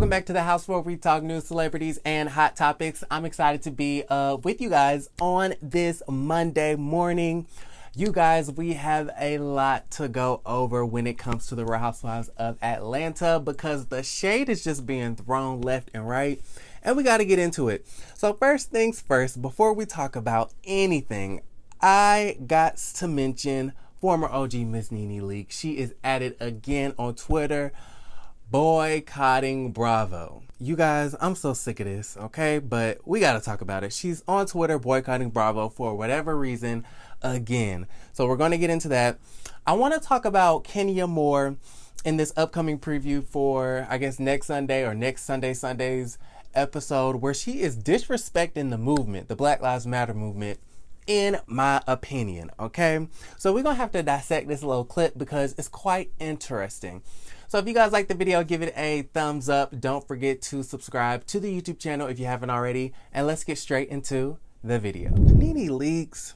welcome back to the house where we talk news, celebrities, and hot topics. I'm excited to be with you guys on this Monday morning. You guys, we have a lot to go over when it comes to the Real Housewives of Atlanta because the shade is just being thrown left and right, and we got to get into it. So first things first, before we talk about anything, I got to mention former OG Miss NeNe Leakes. She is at it again on Twitter, boycotting Bravo. You guys, I'm so sick of this, okay? But we got to talk about it. She's on Twitter boycotting Bravo for whatever reason again. So we're going to get into that. I want to talk about Kenya more in this upcoming preview for, I guess, next Sunday or next Sunday's episode, where she is disrespecting the movement, the Black Lives Matter movement, in my opinion, okay? So we're going to have to dissect this little clip because it's quite interesting. So if you guys like the video, give it a thumbs up. Don't forget to subscribe to the YouTube channel if you haven't already. And let's get straight into the video. NeNe Leakes,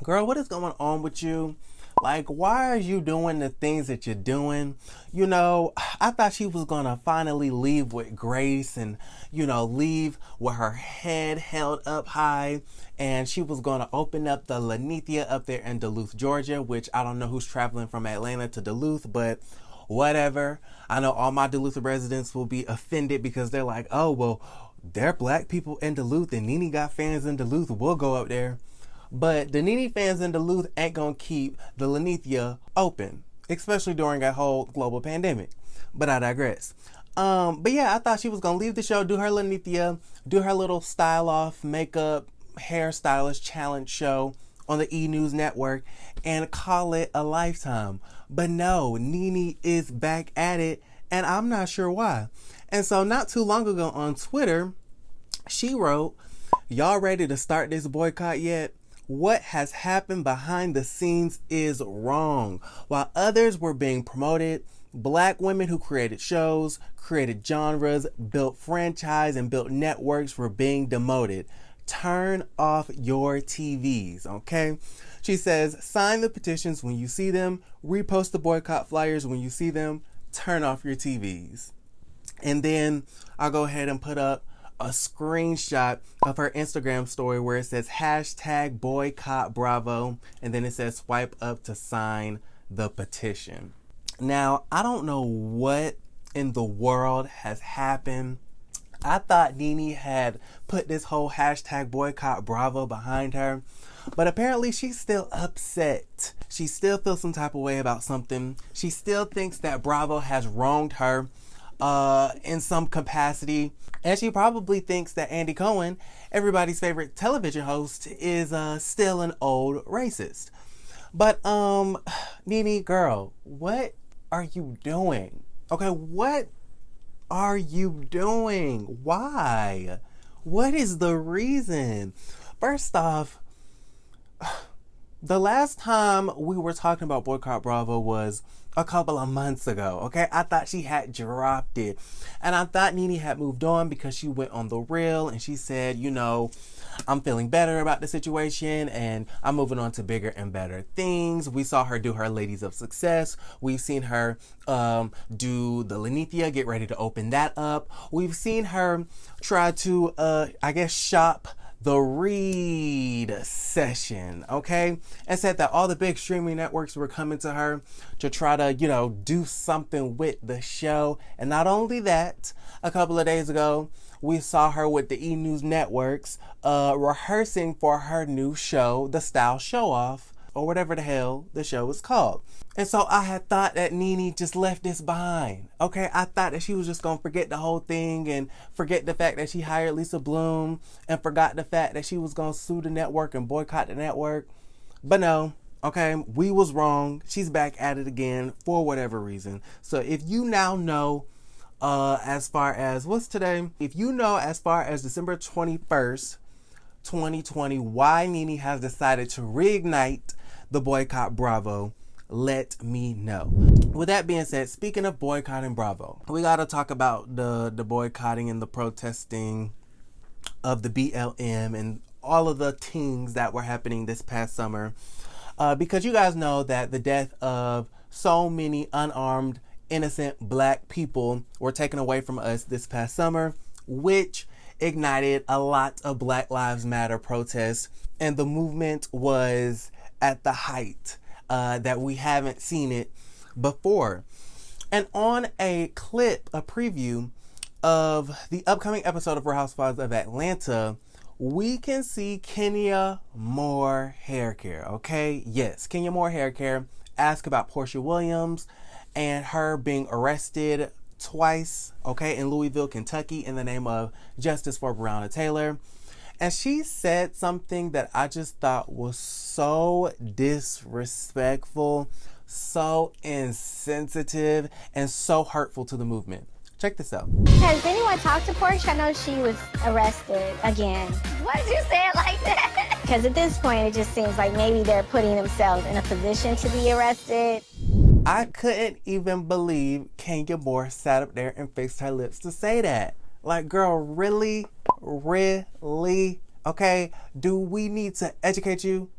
girl, what is going on with you? Like, why are you doing the things that you're doing? You know, I thought she was going to finally leave with grace and, you know, leave with her head held up high. And she was going to open up the Lanithia up there in Duluth, Georgia, which I don't know who's traveling from Atlanta to Duluth, but whatever. I know all my Duluth residents will be offended because they're like, oh, well, they're black people in Duluth and NeNe got fans in Duluth. We'll go up there. But the NeNe fans in Duluth ain't gonna keep the Lanithia open, especially during a whole global pandemic. But I digress. But yeah, I thought she was gonna leave the show, do her Lanithia, do her little style off, makeup, hairstylist challenge show on the E! News Network and call it a lifetime. But no, NeNe is back at it, and I'm not sure why. And so not too long ago on Twitter, she wrote, "Y'all ready to start this boycott yet? What has happened behind the scenes is wrong. While others were being promoted, black women who created shows, created genres, built franchise, and built networks were being demoted. Turn off your TVs," okay? She says, sign the petitions when you see them, repost the boycott flyers when you see them, turn off your TVs. And then I'll go ahead and put up a screenshot of her Instagram story where it says hashtag boycott Bravo, and then it says swipe up to sign the petition. Now, I don't know what in the world has happened. I thought NeNe had put this whole hashtag boycott Bravo behind her, but apparently she's still upset. She still feels some type of way about something. She still thinks that Bravo has wronged her in some capacity. And she probably thinks that Andy Cohen, everybody's favorite television host, is still an old racist. But NeNe, girl, what are you doing? Okay, what are you doing? Why? What is the reason? First off, the last time we were talking about boycott Bravo was a couple of months ago, okay? I thought she had dropped it. And I thought NeNe had moved on because she went on The Real and she said, you know, I'm feeling better about the situation and I'm moving on to bigger and better things. We saw her do her Ladies of Success. We've seen her do the Lanithia, get ready to open that up. We've seen her try to, I guess, shop the Read session, okay? And said that all the big streaming networks were coming to her to try to, you know, do something with the show. And not only that, a couple of days ago, we saw her with the E! News Networks rehearsing for her new show, The Style Show Off, or whatever the hell the show is called. And so I had thought that NeNe just left this behind. Okay, I thought that she was just gonna forget the whole thing and forget the fact that she hired Lisa Bloom and forgot the fact that she was gonna sue the network and boycott the network. But no, okay, we was wrong. She's back at it again for whatever reason. So if you now know as far as, what's today? If you know as far as December 21st, 2020, why NeNe has decided to reignite the boycott Bravo, let me know. With that being said, speaking of boycotting Bravo, we got to talk about the boycotting and the protesting of the BLM and all of the things that were happening this past summer. Because you guys know that the death of so many unarmed innocent black people were taken away from us this past summer, which ignited a lot of Black Lives Matter protests, and the movement was at the height that we haven't seen it before. And on a clip, a preview of the upcoming episode of Real Housewives of Atlanta, we can see Kenya Moore hair care, okay? Yes, Kenya Moore hair care asked about Porsha Williams and her being arrested twice, okay, in Louisville, Kentucky, in the name of justice for Breonna Taylor. And she said something that I just thought was so disrespectful, so insensitive, and so hurtful to the movement. Check this out. Has anyone talked to Porsha? I know she was arrested again. Why did you say it like that? Because at this point, it just seems like maybe they're putting themselves in a position to be arrested. I couldn't even believe Kenya Moore sat up there and fixed her lips to say that. Like, girl, really? Really? Okay, do we need to educate you?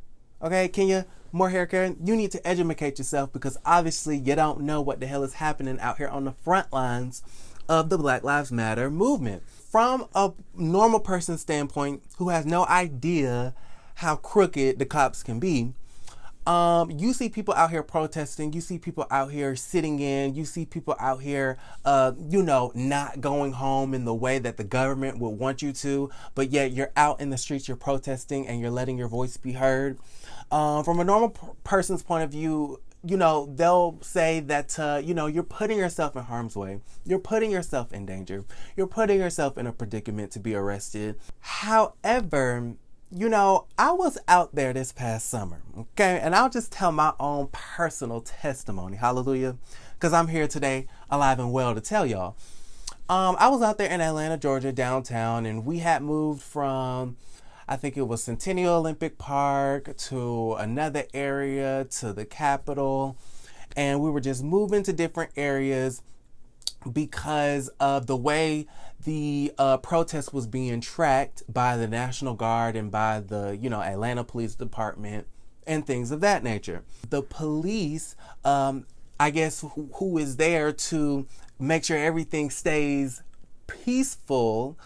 Okay, Kenya Moore hair care, you need to educate yourself, because obviously you don't know what the hell is happening out here on the front lines of the Black Lives Matter movement. From a normal person's standpoint who has no idea how crooked the cops can be, you see people out here protesting, you see people out here sitting in, you see people out here, not going home in the way that the government would want you to, but yet you're out in the streets, you're protesting, and you're letting your voice be heard. From a normal person's point of view, they'll say that, you're putting yourself in harm's way. You're putting yourself in danger. You're putting yourself in a predicament to be arrested. However, I was out there this past summer, okay? And I'll just tell my own personal testimony, hallelujah, because I'm here today alive and well to tell y'all. I was out there in Atlanta, Georgia, downtown, and we had moved from, I think it was Centennial Olympic Park to another area to the Capitol, and we were just moving to different areas because of the way the protest was being tracked by the National Guard and by the, Atlanta Police Department and things of that nature. The police, I guess, who is there to make sure everything stays peaceful,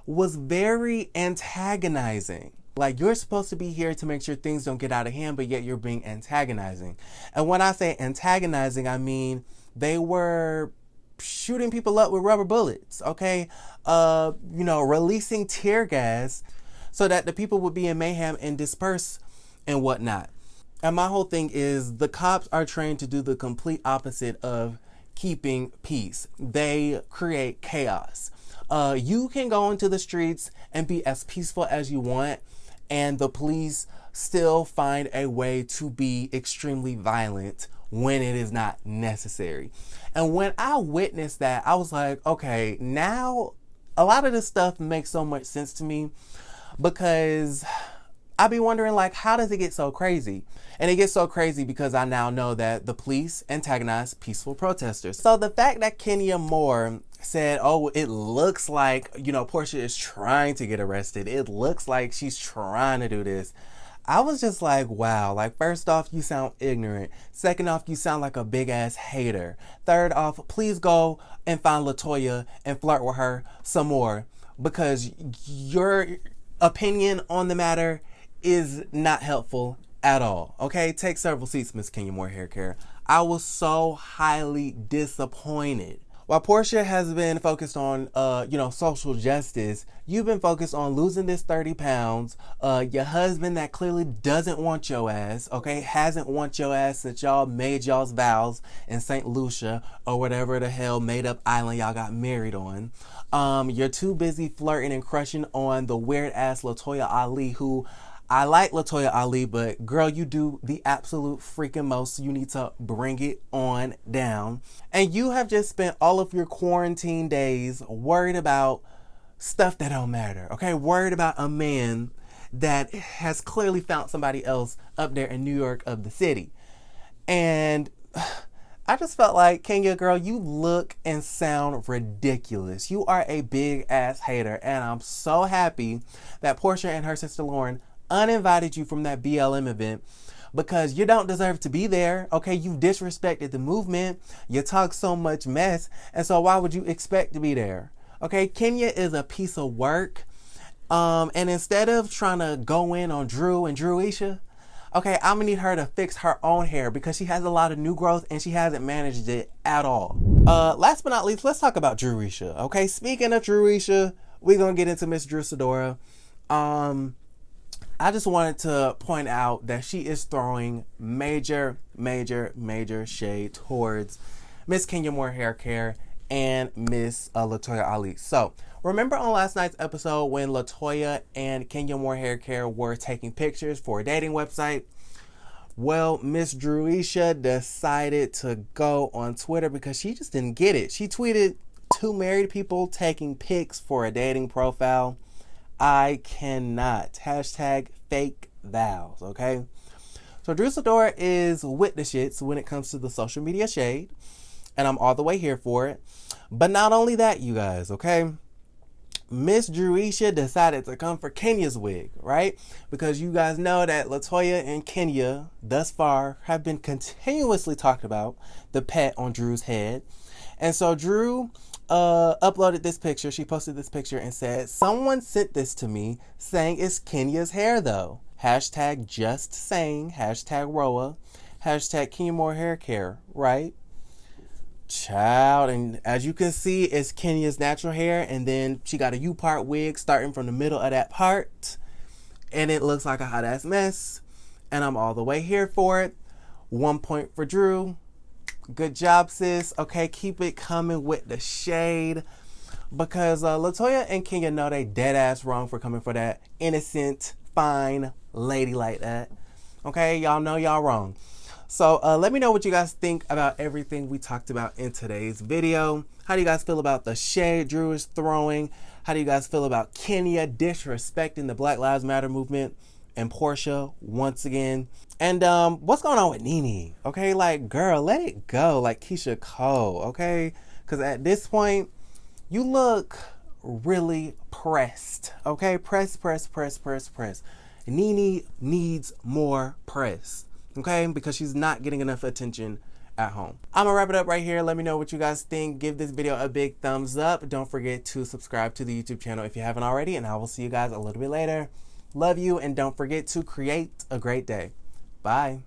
was very antagonizing. Like, you're supposed to be here to make sure things don't get out of hand, but yet you're being antagonizing. And when I say antagonizing, I mean they were shooting people up with rubber bullets, okay? Releasing tear gas so that the people would be in mayhem and disperse and whatnot. And my whole thing is, the cops are trained to do the complete opposite of keeping peace. They create chaos. You can go into the streets and be as peaceful as you want, and the police still find a way to be extremely violent when it is not necessary. And when I witnessed that, I was like, okay, now a lot of this stuff makes so much sense to me, because I be wondering, like, how does it get so crazy? And it gets so crazy because I now know that the police antagonize peaceful protesters. So the fact that Kenya Moore said, oh, it looks like, Porsha is trying to get arrested. It looks like she's trying to do this. I was just like, wow. Like, first off, you sound ignorant. Second off, you sound like a big ass hater. Third off, please go and find LaToya and flirt with her some more, because your opinion on the matter is not helpful at all. Okay, take several seats, Miss Kenya Moore hair care. I was so highly disappointed. While Porsha has been focused on, social justice, you've been focused on losing this 30 pounds. Your husband that clearly doesn't want your ass, okay, hasn't want your ass since y'all made y'all's vows in St. Lucia or whatever the hell made up island y'all got married on. You're too busy flirting and crushing on the weird ass LaToya Ali, who I like LaToya Ali, but girl, you do the absolute freaking most. You need to bring it on down. And you have just spent all of your quarantine days worried about stuff that don't matter, okay? Worried about a man that has clearly found somebody else up there in New York of the city. And I just felt like, Kenya, girl, you look and sound ridiculous. You are a big ass hater. And I'm so happy that Porsha and her sister Lauren uninvited you from that BLM event because you don't deserve to be there. Okay, you disrespected the movement. You talk so much mess. And so why would you expect to be there? Okay, Kenya is a piece of work. And instead of trying to go in on Drew and Drewisha, okay, I'm gonna need her to fix her own hair because she has a lot of new growth and she hasn't managed it at all. Last but not least, let's talk about Drewisha. Okay, speaking of Drewisha, we're gonna get into Miss Drew Sidora. I just wanted to point out that she is throwing major shade towards Miss Kenya Moore Hair Care and Miss Latoya Ali. So remember on last night's episode when Latoya and Kenya Moore Hair Care were taking pictures for a dating website? Well, Miss Drewisha decided to go on Twitter because she just didn't get it. She tweeted 2 married people taking pics for a dating profile. I cannot. Hashtag fake vows, okay? So Drew Sidora is with the shits when it comes to the social media shade, and I'm all the way here for it. But not only that, you guys, okay? Miss Drewisha decided to come for Kenya's wig, right? Because you guys know that Latoya and Kenya, thus far, have been continuously talking about the pet on Drew's head. And so Drew uploaded this picture. She posted this picture and said, someone sent this to me saying it's Kenya's hair though. Hashtag just saying. Hashtag RHOA. Hashtag Kenya Moore Hair Care, right? Child, and as you can see, it's Kenya's natural hair, and then she got a U-part wig starting from the middle of that part, and it looks like a hot ass mess, and I'm all the way here for it. 1 point for Drew. Good job, sis. Okay, keep it coming with the shade, because Latoya and Kenya know they dead ass wrong for coming for that innocent, fine lady like that. Okay, y'all know y'all wrong. So let me know what you guys think about everything we talked about in today's video. How do you guys feel about the shade Drew is throwing? How do you guys feel about Kenya disrespecting the Black Lives Matter movement and Porsha once again? And what's going on with NeNe? Okay, like, girl, let it go. Like Keisha Cole, okay? Because at this point, you look really pressed, okay? Press. NeNe needs more press. Okay, because she's not getting enough attention at home. I'm gonna wrap it up right here. Let me know what you guys think. Give this video a big thumbs up. Don't forget to subscribe to the YouTube channel if you haven't already, and I will see you guys a little bit later. Love you, and don't forget to create a great day. Bye.